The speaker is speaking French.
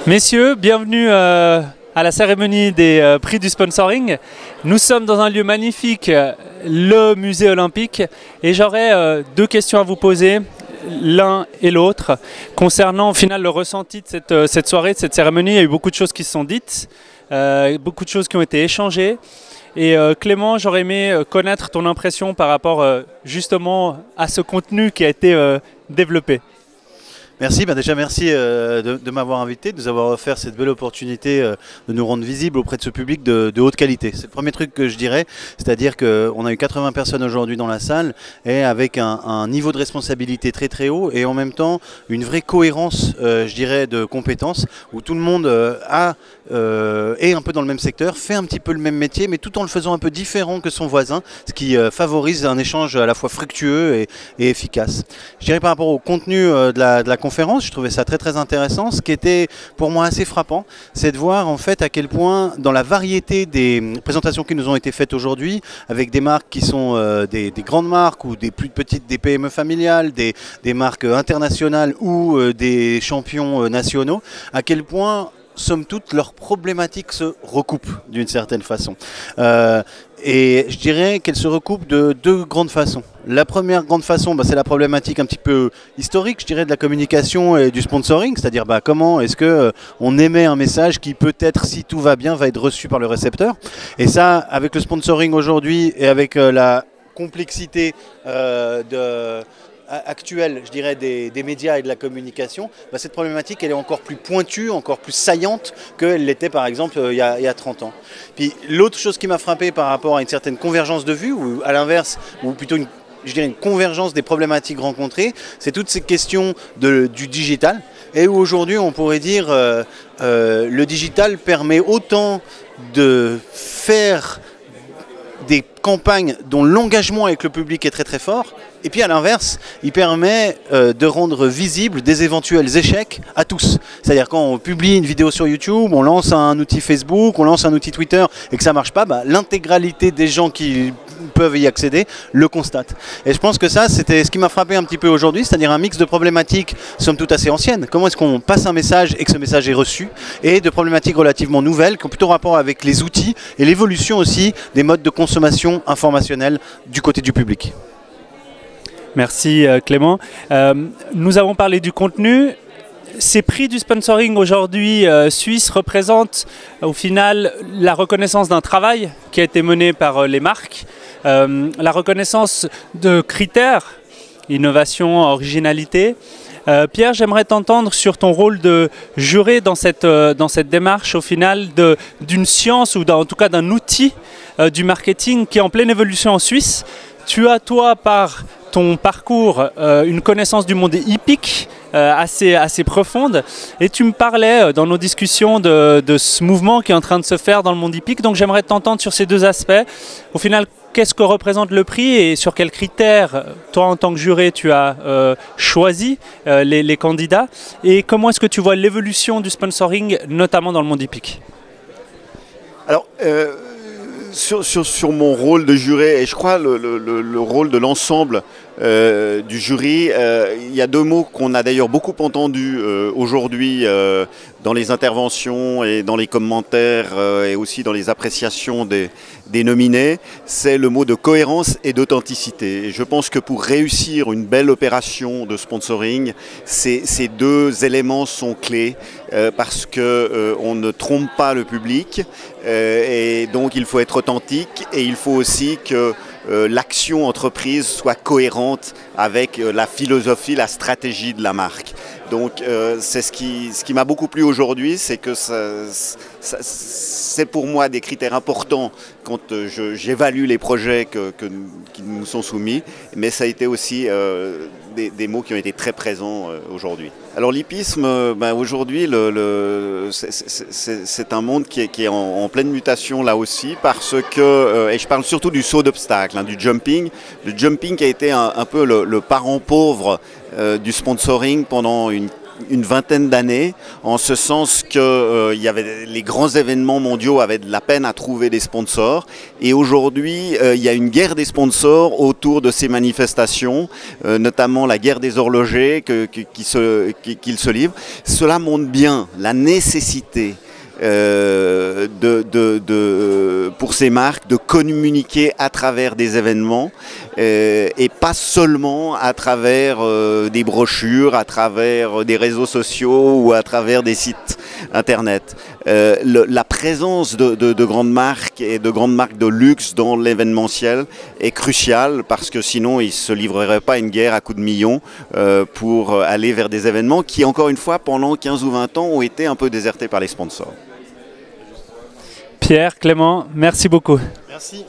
Messieurs, bienvenue à la cérémonie des prix du sponsoring. Nous sommes dans un lieu magnifique, le musée olympique, et j'aurais deux questions à vous poser, l'un et l'autre, concernant au final le ressenti de cette soirée, de cette cérémonie. Il y a eu beaucoup de choses qui se sont dites, beaucoup de choses qui ont été échangées. Et Clément, j'aurais aimé connaître ton impression par rapport justement à ce contenu qui a été développé. Merci, déjà merci de m'avoir invité, de nous avoir offert cette belle opportunité de nous rendre visibles auprès de ce public de haute qualité. C'est le premier truc que je dirais, c'est-à-dire qu'on a eu 80 personnes aujourd'hui dans la salle et avec un niveau de responsabilité très très haut et en même temps une vraie cohérence, je dirais, de compétences où tout le monde est un peu dans le même secteur, fait un petit peu le même métier mais tout en le faisant un peu différent que son voisin, ce qui favorise un échange à la fois fructueux et efficace. Je dirais par rapport au contenu de la conférence, je trouvais ça très très intéressant. Ce qui était pour moi assez frappant, c'est de voir en fait à quel point dans la variété des présentations qui nous ont été faites aujourd'hui, avec des marques qui sont des grandes marques ou des plus petites, des PME familiales, des marques internationales ou des champions nationaux, à quel point somme toute leurs problématiques se recoupent d'une certaine façon. Et je dirais qu'elles se recoupent de deux grandes façons. La première grande façon, c'est la problématique un petit peu historique, je dirais, de la communication et du sponsoring, c'est-à-dire comment est-ce qu'on émet un message qui peut-être, si tout va bien, va être reçu par le récepteur. Et ça, avec le sponsoring aujourd'hui et avec la complexité actuelle, je dirais, des médias et de la communication, cette problématique elle est encore plus pointue, encore plus saillante qu'elle l'était par exemple il y a 30 ans. Puis l'autre chose qui m'a frappé par rapport à une certaine convergence de vues, ou à l'inverse, ou plutôt je dirais une convergence des problématiques rencontrées, c'est toutes ces questions du digital, et où aujourd'hui on pourrait dire le digital permet autant de faire des campagnes dont l'engagement avec le public est très très fort, et puis à l'inverse, il permet de rendre visibles des éventuels échecs à tous. C'est-à-dire quand on publie une vidéo sur YouTube, on lance un outil Facebook, on lance un outil Twitter et que ça ne marche pas, l'intégralité des gens qui peuvent y accéder le constatent. Et je pense que ça, c'était ce qui m'a frappé un petit peu aujourd'hui, c'est-à-dire un mix de problématiques somme toute assez anciennes. Comment est-ce qu'on passe un message et que ce message est reçu, et de problématiques relativement nouvelles qui ont plutôt rapport avec les outils et l'évolution aussi des modes de consommation informationnelle du côté du public. Merci Clément. Nous avons parlé du contenu. Ces prix du sponsoring aujourd'hui suisse représentent au final la reconnaissance d'un travail qui a été mené par les marques, la reconnaissance de critères, innovation, originalité. Pierre, j'aimerais t'entendre sur ton rôle de juré dans cette démarche au final d'une science ou en tout cas d'un outil du marketing qui est en pleine évolution en Suisse. Tu as toi par ton parcours une connaissance du monde hippique assez profonde, et tu me parlais dans nos discussions de ce mouvement qui est en train de se faire dans le monde hippique, donc j'aimerais t'entendre sur ces deux aspects. Au final, qu'est-ce que représente le prix et sur quels critères, toi en tant que juré, tu as choisi les candidats, et comment est-ce que tu vois l'évolution du sponsoring, notamment dans le monde hippique? Alors, sur mon rôle de juré, et je crois le rôle de l'ensemble du jury, il y a deux mots qu'on a d'ailleurs beaucoup entendus aujourd'hui dans les interventions et dans les commentaires et aussi dans les appréciations des nominés, c'est le mot de cohérence et d'authenticité. Et je pense que pour réussir une belle opération de sponsoring, ces deux éléments sont clés parce qu'on ne trompe pas le public et donc il faut être authentique, et il faut aussi que l'action entreprise soit cohérente avec la philosophie, la stratégie de la marque. Donc c'est ce qui m'a beaucoup plu aujourd'hui, c'est que c'est pour moi des critères importants quand j'évalue les projets qui nous sont soumis, mais ça a été aussi des mots qui ont été très présents aujourd'hui. Alors l'hippisme, aujourd'hui, c'est un monde qui est en pleine mutation là aussi, parce que, et je parle surtout du saut d'obstacle, du jumping. Le jumping qui a été un peu le parent pauvre du sponsoring pendant une une vingtaine d'années, en ce sens que il y avait les grands événements mondiaux avaient de la peine à trouver des sponsors, et aujourd'hui il y a une guerre des sponsors autour de ces manifestations, notamment la guerre des horlogers qu'ils se livrent. Cela montre bien la nécessité pour ces marques de communiquer à travers des événements et pas seulement à travers des brochures, à travers des réseaux sociaux ou à travers des sites internet. La présence de grandes marques et de grandes marques de luxe dans l'événementiel est cruciale, parce que sinon ils ne se livreraient pas une guerre à coups de millions pour aller vers des événements qui, encore une fois, pendant 15 ou 20 ans ont été un peu désertés par les sponsors. Pierre, Clément, merci beaucoup. Merci.